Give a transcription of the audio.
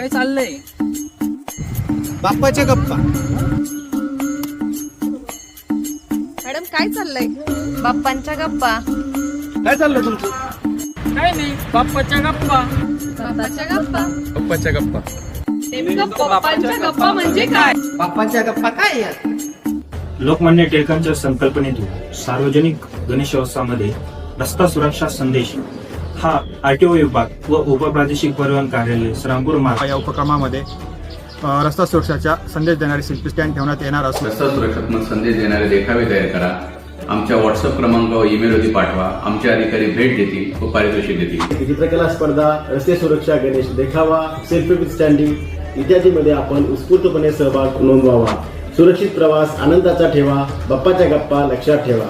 काय चाललंय? बाप्पाच्या गप्पा. मॅडम काय चाललंय? बाप्पांच्या गप्पा. काय चाललं तुमचं? काय नाही, बाप्पाच्या गप्पा. बाप्पाच्या गप्पा. बाप्पाच्या गप्पा. नेमकं बाप्पांच्या गप्पा म्हणजे काय? बाप्पाच्या गप्पा काय यार? लोकमान्य टिळकांच्या संकल्पनेतून सार्वजनिक गणेशोत्सवामध्ये रस्ता सुरक्षा संदेश हा आरटीओ विभाग व उपप्रादेशिक परिवहन कार्यालय श्रामपूर मार्ग या उपक्रमामध्ये रस्ता सुरक्षाचा संदेश देणारे सेल्फी स्टँड ठेवण्यात येणार असून रस्ता सुरक्षात्मक संदेश देणारे देखावे तयार करा. आमच्या व्हॉट्सअप क्रमांकावर ईमेलवरती पाठवा. आमचे अधिकारी भेट देतील व पारितोषिक देतील. चित्रकला स्पर्धा, रस्ते सुरक्षा, गणेश देखावा, सेल्फी विथ स्टँडिंग इत्यादीमध्ये आपण उत्स्फूर्तपणे सहभाग नोंदवावा. सुरक्षित प्रवास आनंदाचा ठेवा. बाप्पाच्या गप्पा लक्षात ठेवा.